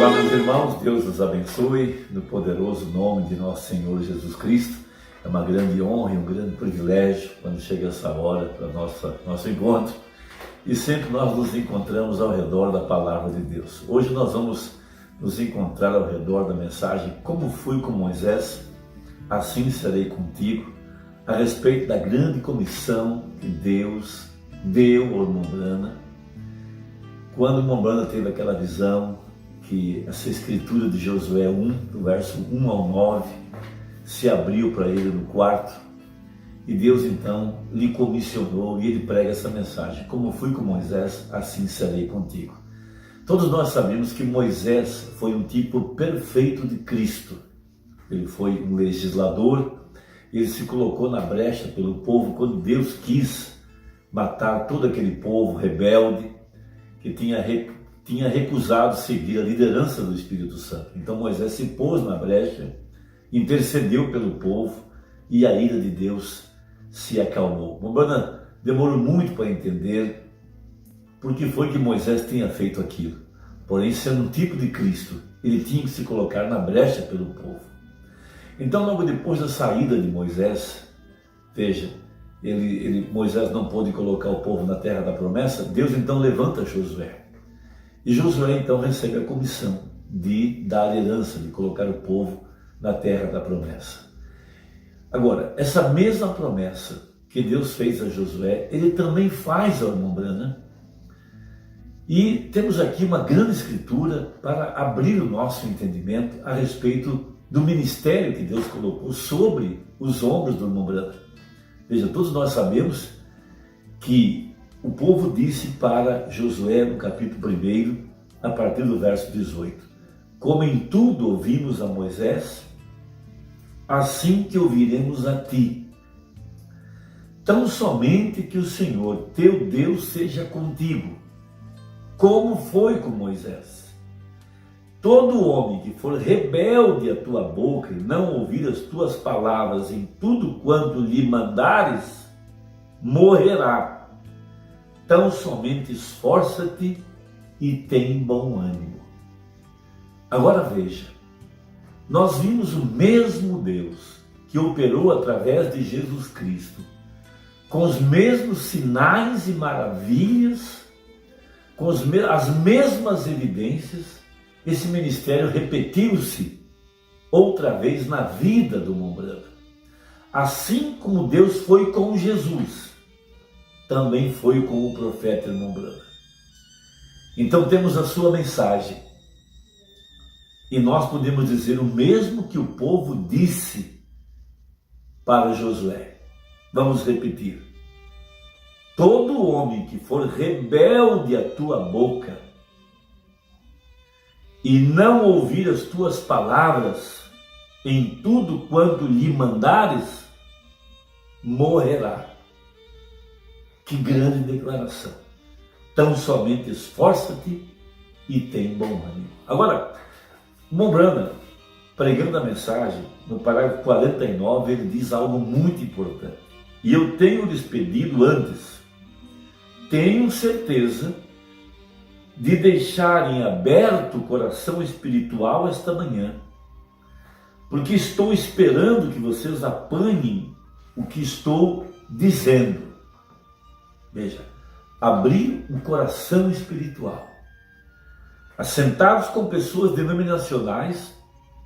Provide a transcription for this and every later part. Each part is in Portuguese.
Olá, meus irmãos, Deus os abençoe no poderoso nome de nosso Senhor Jesus Cristo. É uma grande honra e um grande privilégio quando chega essa hora para nosso encontro. E sempre nós nos encontramos ao redor da palavra de Deus. Hoje nós vamos nos encontrar ao redor da mensagem Como fui com Moisés, assim serei contigo, a respeito da grande comissão que Deus deu ao Mombrana. Quando Mombrana teve aquela visão que essa escritura de Josué 1, do verso 1 ao 9, se abriu para ele no quarto, e Deus então lhe comissionou e ele prega essa mensagem: como fui com Moisés, assim serei contigo. Todos nós sabemos que Moisés foi um tipo perfeito de Cristo. Ele foi um legislador, ele se colocou na brecha pelo povo quando Deus quis matar todo aquele povo rebelde que tinha recusado seguir a liderança do Espírito Santo. Então Moisés se pôs na brecha, intercedeu pelo povo e a ira de Deus se acalmou. Mombrana demorou muito para entender por que foi que Moisés tinha feito aquilo. Porém, sendo um tipo de Cristo, ele tinha que se colocar na brecha pelo povo. Então, logo depois da saída de Moisés, veja, Moisés não pôde colocar o povo na terra da promessa. Deus então levanta Josué. E Josué então recebe a comissão de dar herança, de colocar o povo na terra da promessa. Agora, essa mesma promessa que Deus fez a Josué, ele também faz ao Mombrana. E temos aqui uma grande escritura para abrir o nosso entendimento a respeito do ministério que Deus colocou sobre os ombros do Mombrana. Veja, todos nós sabemos que o povo disse para Josué, no capítulo 1, a partir do verso 18: como em tudo ouvimos a Moisés, assim que ouviremos a ti. Tão somente que o Senhor, teu Deus, seja contigo, como foi com Moisés. Todo homem que for rebelde à tua boca e não ouvir as tuas palavras em tudo quanto lhe mandares, morrerá. Tão somente esforça-te e tem bom ânimo. Agora veja, nós vimos o mesmo Deus que operou através de Jesus Cristo, com os mesmos sinais e maravilhas, com as mesmas evidências. Esse ministério repetiu-se outra vez na vida do Mombrana. Assim como Deus foi com Jesus, também foi com o profeta Mombrana. Então temos a sua mensagem. E nós podemos dizer o mesmo que o povo disse para Josué. Vamos repetir. Todo homem que for rebelde à tua boca e não ouvir as tuas palavras em tudo quanto lhe mandares, morrerá. Que grande declaração! Tão somente esforça-te e tem bom ânimo. Agora, Mombrana, pregando a mensagem, no parágrafo 49, ele diz algo muito importante. E eu tenho lhes pedido antes, tenho certeza de deixarem aberto o coração espiritual esta manhã, porque estou esperando que vocês apanhem o que estou dizendo. Veja, abrir o coração espiritual. Assentados com pessoas denominacionais,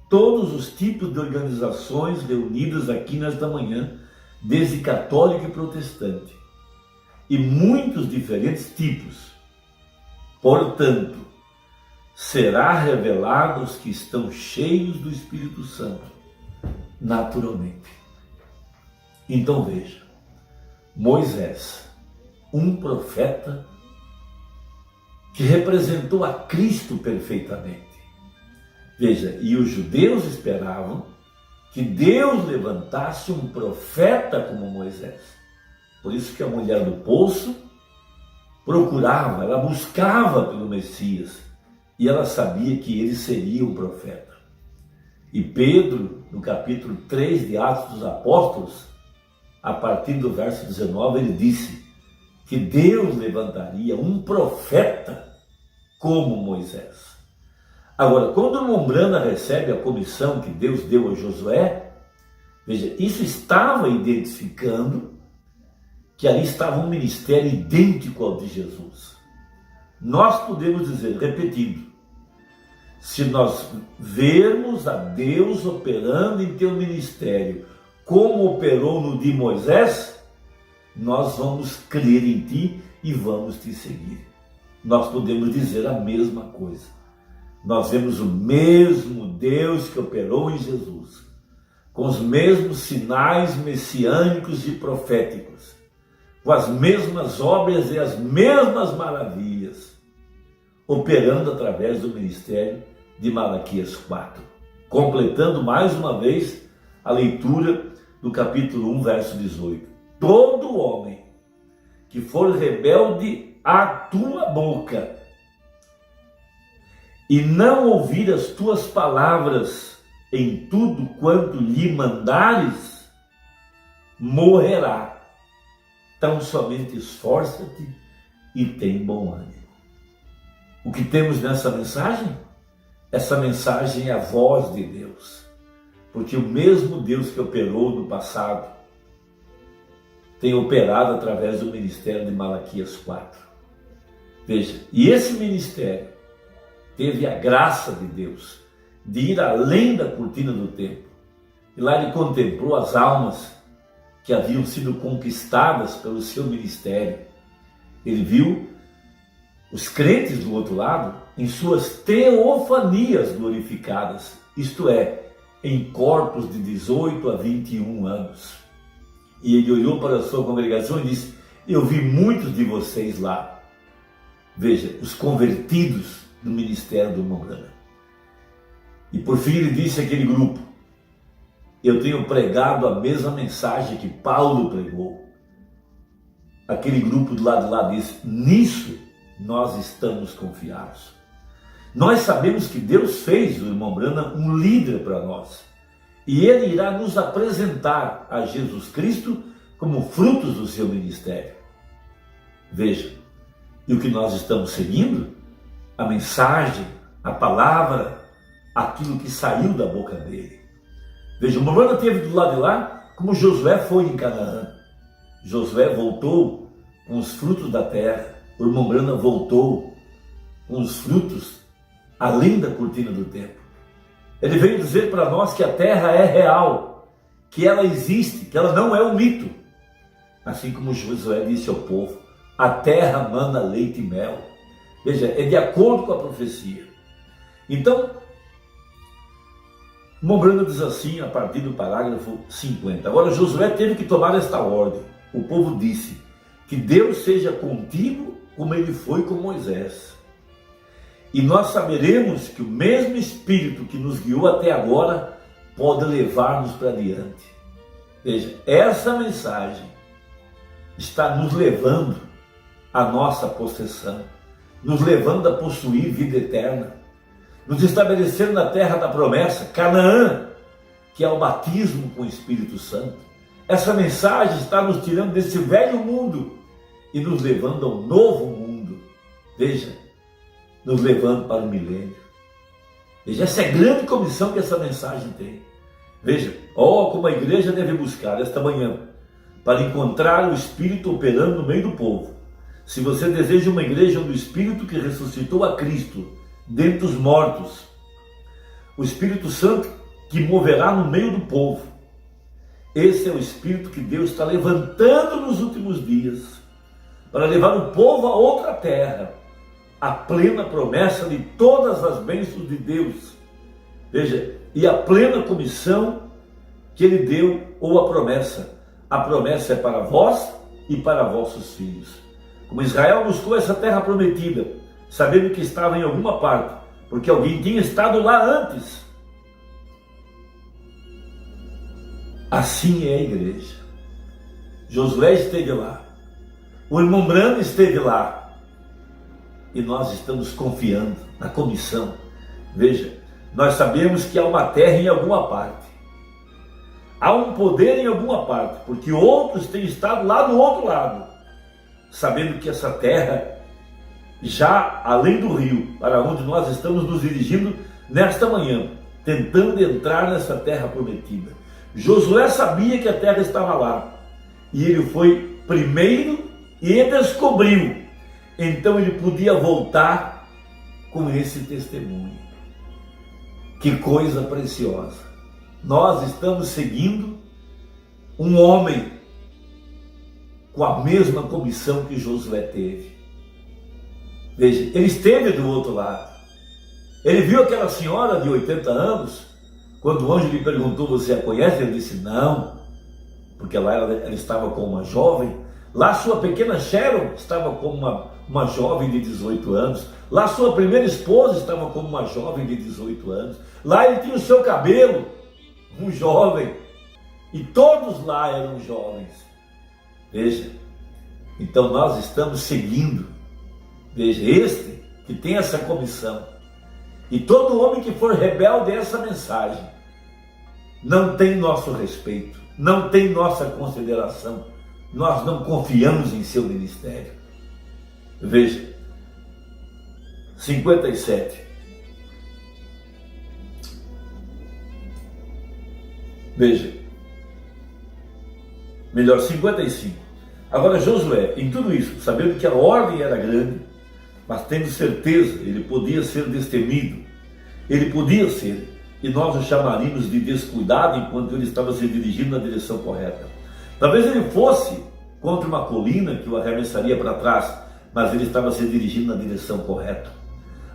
todos os tipos de organizações reunidas aqui nesta manhã, desde católico e protestante, e muitos diferentes tipos. Portanto, será revelado aos que estão cheios do Espírito Santo, naturalmente. Então veja, Moisés, um profeta que representou a Cristo perfeitamente. Veja, e os judeus esperavam que Deus levantasse um profeta como Moisés. Por isso que a mulher do poço procurava, ela buscava pelo Messias, e ela sabia que ele seria um profeta. E Pedro, no capítulo 3 de Atos dos Apóstolos, a partir do verso 19, ele disse que Deus levantaria um profeta como Moisés. Agora, quando o Mombrana recebe a comissão que Deus deu a Josué, veja, isso estava identificando que ali estava um ministério idêntico ao de Jesus. Nós podemos dizer, repetindo, se nós vermos a Deus operando em teu ministério como operou no de Moisés, nós vamos crer em ti e vamos te seguir. Nós podemos dizer a mesma coisa. Nós vemos o mesmo Deus que operou em Jesus, com os mesmos sinais messiânicos e proféticos, com as mesmas obras e as mesmas maravilhas, operando através do ministério de Malaquias 4, completando mais uma vez a leitura do capítulo 1, verso 18. Todo homem que for rebelde à tua boca e não ouvir as tuas palavras em tudo quanto lhe mandares, morrerá. Tão somente esforça-te e tem bom ânimo. O que temos nessa mensagem? Essa mensagem é a voz de Deus, porque o mesmo Deus que operou no passado tem operado através do ministério de Malaquias 4. Veja, e esse ministério teve a graça de Deus de ir além da cortina do templo. E lá ele contemplou as almas que haviam sido conquistadas pelo seu ministério. Ele viu os crentes do outro lado em suas teofanias glorificadas, isto é, em corpos de 18 a 21 anos. E ele olhou para a sua congregação e disse: eu vi muitos de vocês lá. Veja, os convertidos do ministério do Mombrana. E por fim ele disse àquele grupo: eu tenho pregado a mesma mensagem que Paulo pregou. Aquele grupo do lado de lá disse: nisso nós estamos confiados. Nós sabemos que Deus fez do irmão Branham um líder para nós. E ele irá nos apresentar a Jesus Cristo como frutos do seu ministério. Veja, e o que nós estamos seguindo? A mensagem, a palavra, aquilo que saiu da boca dele. Veja, o Mombrana teve do lado de lá como Josué foi em Canaã. Josué voltou com os frutos da terra. O irmão Branham voltou com os frutos além da cortina do templo. Ele veio dizer para nós que a terra é real, que ela existe, que ela não é um mito. Assim como Josué disse ao povo: a terra mana leite e mel. Veja, é de acordo com a profecia. Então, Mombrana diz assim, a partir do parágrafo 50. Agora Josué teve que tomar esta ordem. O povo disse: que Deus seja contigo como ele foi com Moisés. E nós saberemos que o mesmo Espírito que nos guiou até agora pode levar-nos para diante. Veja, essa mensagem está nos levando à nossa possessão, nos levando a possuir vida eterna, nos estabelecendo na terra da promessa, Canaã, que é o batismo com o Espírito Santo. Essa mensagem está nos tirando desse velho mundo e nos levando a um novo mundo. Veja, nos levando para o milênio. Veja, essa é a grande comissão que essa mensagem tem. Veja, como a igreja deve buscar esta manhã para encontrar o Espírito operando no meio do povo. Se você deseja uma igreja onde o Espírito que ressuscitou a Cristo dentre os mortos, o Espírito Santo que moverá no meio do povo, esse é o Espírito que Deus está levantando nos últimos dias para levar o povo a outra terra, a plena promessa de todas as bênçãos de Deus. Veja, e a plena comissão que ele deu, ou a promessa é para vós e para vossos filhos. Como Israel buscou essa terra prometida, sabendo que estava em alguma parte, porque alguém tinha estado lá antes. Assim é a igreja. Josué esteve lá, o irmão Branham esteve lá, e nós estamos confiando na comissão. Veja, nós sabemos que há uma terra em alguma parte, há um poder em alguma parte, porque outros têm estado lá do outro lado, sabendo que essa terra, já além do rio, para onde nós estamos nos dirigindo, nesta manhã, tentando entrar nessa terra prometida. Josué sabia que a terra estava lá, e ele foi primeiro e descobriu. Então ele podia voltar com esse testemunho. Que coisa preciosa! Nós estamos seguindo um homem com a mesma comissão que Josué teve. Veja, ele esteve do outro lado. Ele viu aquela senhora de 80 anos, quando o anjo lhe perguntou: você a conhece? Ele disse: não, porque lá ela estava com uma jovem. Lá sua pequena Sharon estava com uma jovem de 18 anos. Lá sua primeira esposa estava com uma jovem de 18 anos. Lá ele tinha o seu cabelo, um jovem. E todos lá eram jovens. Veja, então nós estamos seguindo. Veja, este que tem essa comissão. E todo homem que for rebelde a essa mensagem não tem nosso respeito, não tem nossa consideração. Nós não confiamos em seu ministério. Veja, 57. Veja, melhor, 55. Agora Josué, em tudo isso, sabendo que a ordem era grande, mas tendo certeza, ele podia ser destemido, ele podia ser, e nós o chamaríamos de descuidado enquanto ele estava se dirigindo na direção correta. Talvez ele fosse contra uma colina que o arremessaria para trás, mas ele estava se dirigindo na direção correta.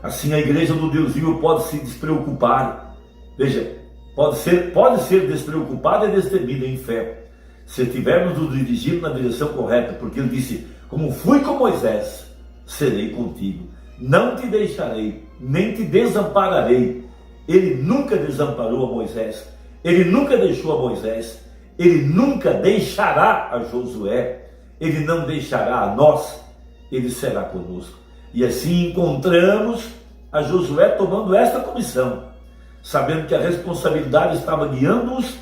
Assim a igreja do Deus vivo pode se despreocupar. Veja, pode ser despreocupada e destemida em fé, se estivermos nos dirigindo na direção correta, porque ele disse: como fui com Moisés, serei contigo, não te deixarei, nem te desampararei. Ele nunca desamparou a Moisés, ele nunca deixou a Moisés, ele nunca deixará a Josué, ele não deixará a nós, ele será conosco. E assim encontramos a Josué tomando esta comissão, sabendo que a responsabilidade estava guiando-os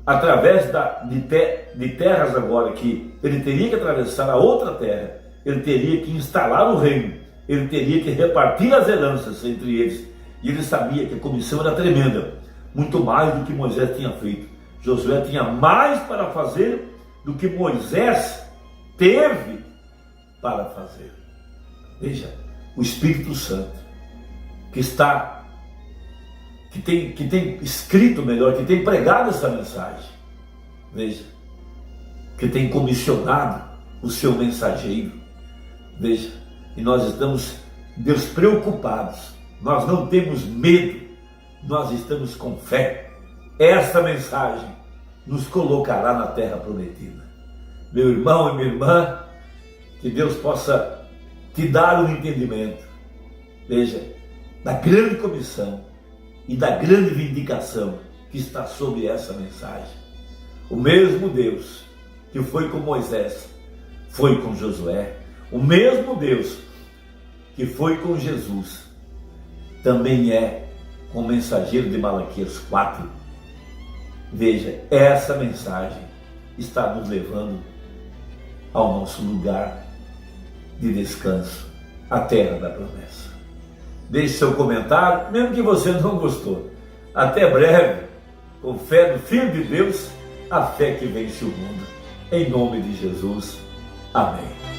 através de terras agora, que ele teria que atravessar a outra terra, ele teria que instalar o reino, ele teria que repartir as heranças entre eles. E ele sabia que a comissão era tremenda, muito mais do que Moisés tinha feito. Josué tinha mais para fazer do que Moisés teve para fazer. Veja, o Espírito Santo, que tem escrito melhor, que tem pregado essa mensagem, veja, que tem comissionado o seu mensageiro, veja, e nós estamos despreocupados, nós não temos medo, nós estamos com fé. Esta mensagem nos colocará na terra prometida. Meu irmão e minha irmã, que Deus possa te dar um entendimento, veja, da grande comissão e da grande vindicação que está sobre essa mensagem. O mesmo Deus que foi com Moisés, foi com Josué. O mesmo Deus que foi com Jesus, também é com o mensageiro de Malaquias 4. Veja, essa mensagem está nos levando ao nosso lugar de descanso, a terra da promessa. Deixe seu comentário, mesmo que você não gostou. Até breve, com fé no Filho de Deus, a fé que vence o mundo. Em nome de Jesus. Amém.